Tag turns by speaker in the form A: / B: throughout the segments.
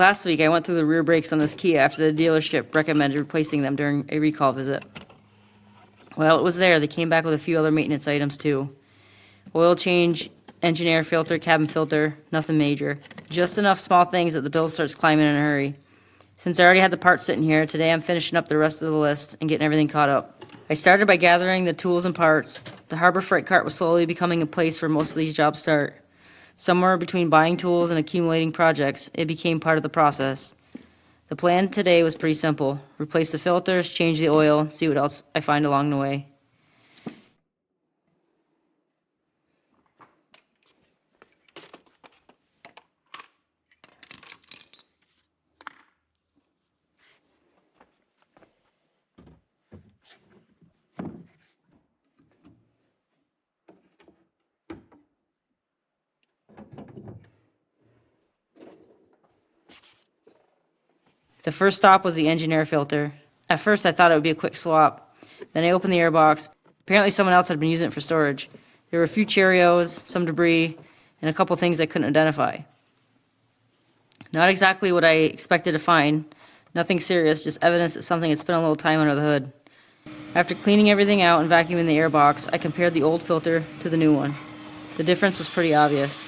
A: Last week, I went through the rear brakes on this Kia after the dealership recommended replacing them during a recall visit. While it was there, they came back with a few other maintenance items too. Oil change, engine air filter, cabin filter, nothing major. Just enough small things that the bill starts climbing in a hurry. Since I already had the parts sitting here, today I'm finishing up the rest of the list and getting everything caught up. I started by gathering the tools and parts. The Harbor Freight cart was slowly becoming a place where most of these jobs start. Somewhere between buying tools and accumulating projects, it became part of the process. The plan today was pretty simple. Replace the filters, change the oil, see what else I find along the way. The first stop was the engine air filter. At first I thought it would be a quick swap. Then I opened the air box. Apparently someone else had been using it for storage. There were a few Cheerios, some debris, and a couple things I couldn't identify. Not exactly what I expected to find. Nothing serious, just evidence that something had spent a little time under the hood. After cleaning everything out and vacuuming the air box, I compared the old filter to the new one. The difference was pretty obvious.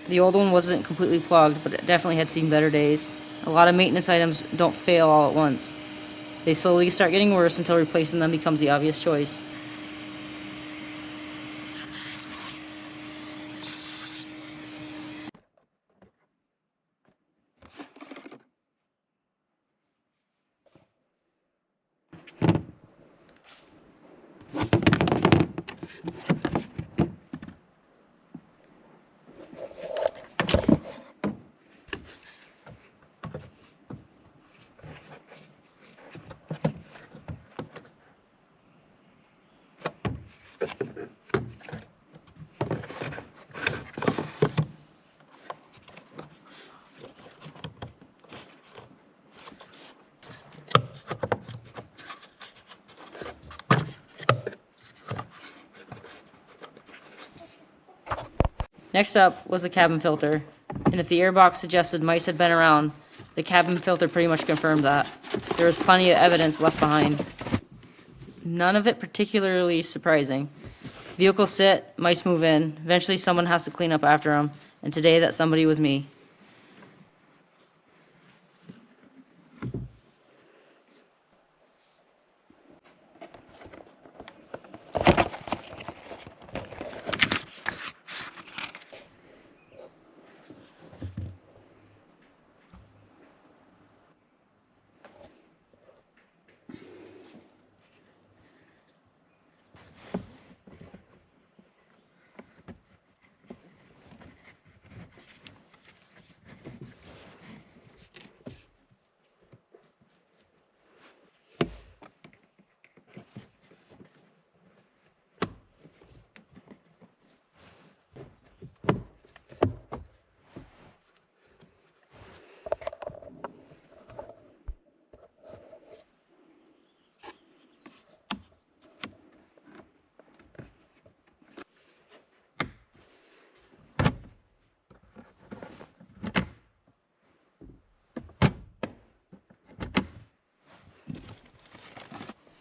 A: The old one wasn't completely plugged, but it definitely had seen better days. A lot of maintenance items don't fail all at once. They slowly start getting worse until replacing them becomes the obvious choice. Next up was the cabin filter, and if the airbox suggested mice had been around, the cabin filter pretty much confirmed that. There was plenty of evidence left behind. None of it particularly surprising. Vehicles sit, mice move in, eventually someone has to clean up after them, and today that somebody was me.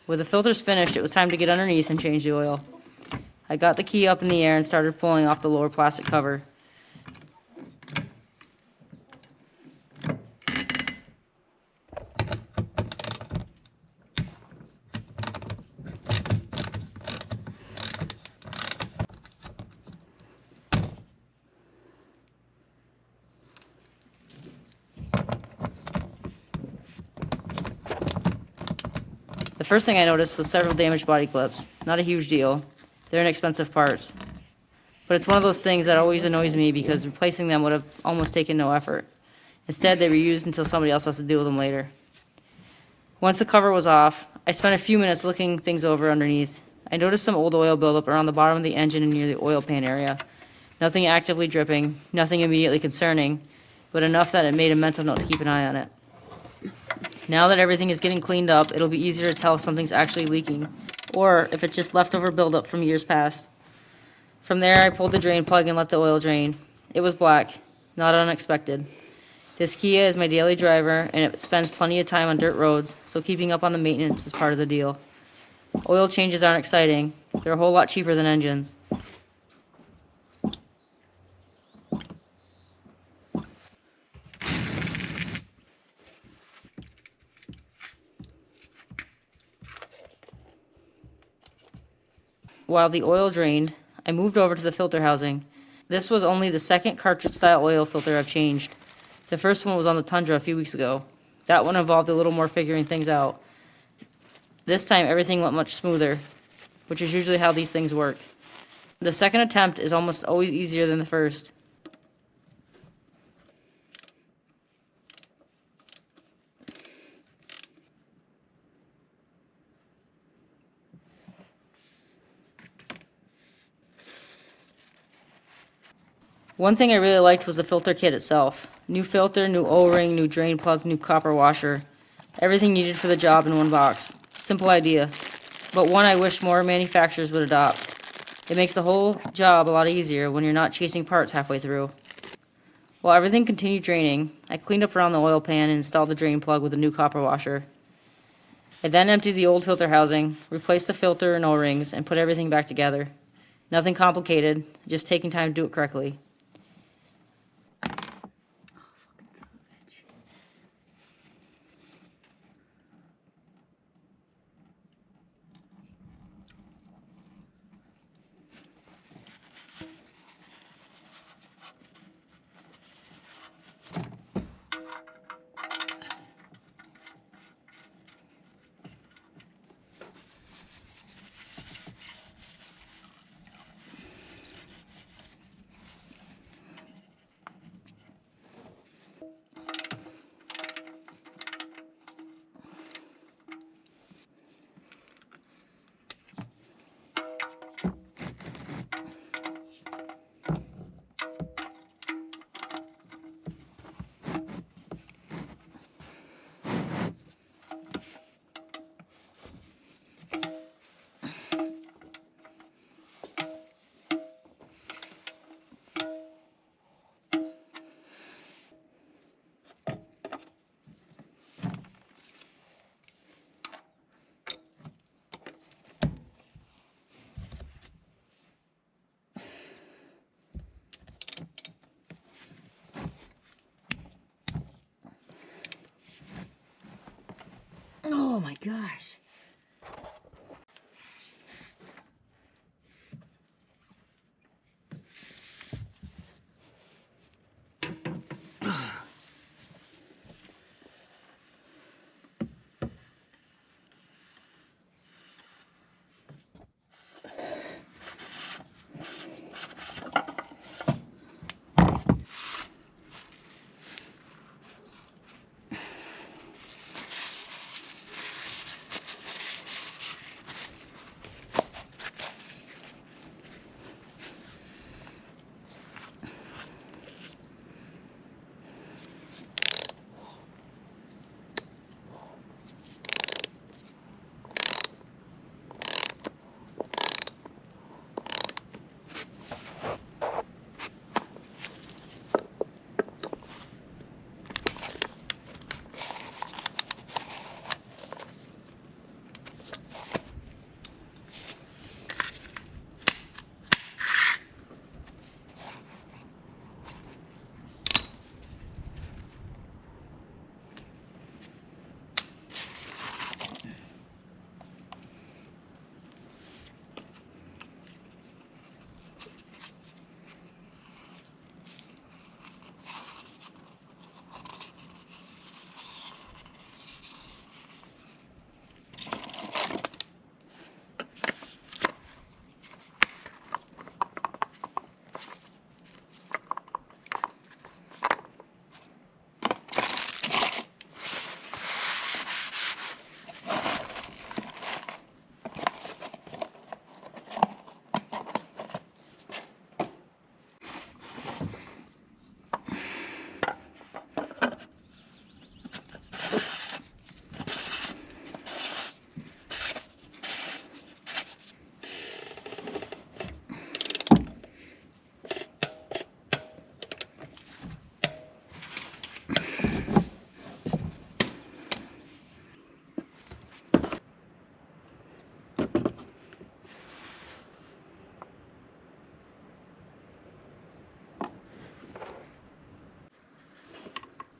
A: With the filters finished, it was time to get underneath and change the oil. I got the key up in the air and started pulling off the lower plastic cover. The first thing I noticed was several damaged body clips. Not a huge deal. They're inexpensive parts. But it's one of those things that always annoys me because replacing them would have almost taken no effort. Instead, they were used until somebody else has to deal with them later. Once the cover was off, I spent a few minutes looking things over underneath. I noticed some old oil buildup around the bottom of the engine and near the oil pan area. Nothing actively dripping, nothing immediately concerning, but enough that it made a mental note to keep an eye on it. Now that everything is getting cleaned up, it'll be easier to tell if something's actually leaking, or if it's just leftover buildup from years past. From there, I pulled the drain plug and let the oil drain. It was black, not unexpected. This Kia is my daily driver, and it spends plenty of time on dirt roads, so keeping up on the maintenance is part of the deal. Oil changes aren't exciting. They're a whole lot cheaper than engines. While the oil drained, I moved over to the filter housing. This was only the second cartridge-style oil filter I've changed. The first one was on the Tundra a few weeks ago. That one involved a little more figuring things out. This time, everything went much smoother, which is usually how these things work. The second attempt is almost always easier than the first. One thing I really liked was the filter kit itself. New filter, new O-ring, new drain plug, new copper washer. Everything needed for the job in one box. Simple idea, but one I wish more manufacturers would adopt. It makes the whole job a lot easier when you're not chasing parts halfway through. While everything continued draining, I cleaned up around the oil pan and installed the drain plug with a new copper washer. I then emptied the old filter housing, replaced the filter and O-rings, and put everything back together. Nothing complicated, just taking time to do it correctly. Oh my gosh.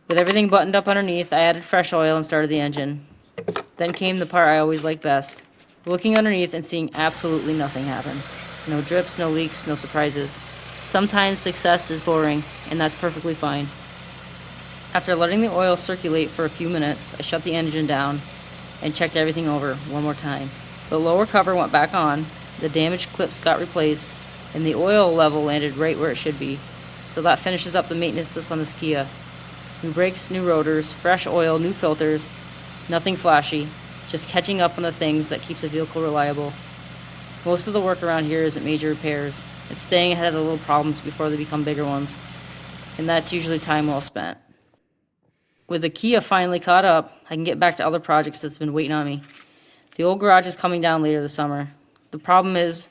A: With everything buttoned up underneath, I added fresh oil and started the engine. Then came the part I always like best, looking underneath and seeing absolutely nothing happen. No drips, no leaks, no surprises. Sometimes success is boring, and that's perfectly fine. After letting the oil circulate for a few minutes, I shut the engine down and checked everything over one more time. The lower cover went back on, the damaged clips got replaced, and the oil level landed right where it should be. So that finishes up the maintenance list on this Kia. New brakes, new rotors, fresh oil, new filters, nothing flashy, just catching up on the things that keeps a vehicle reliable. Most of the work around here isn't major repairs. It's staying ahead of the little problems before they become bigger ones. And that's usually time well spent. With the Kia finally caught up, I can get back to other projects that's been waiting on me. The old garage is coming down later this summer. The problem is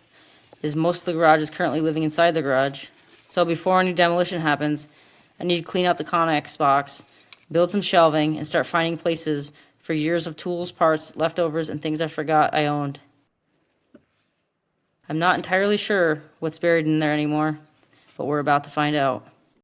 A: most of the garage is currently living inside the garage. So before any demolition happens, I need to clean out the Connex box, build some shelving, and start finding places for years of tools, parts, leftovers, and things I forgot I owned. I'm not entirely sure what's buried in there anymore, but we're about to find out.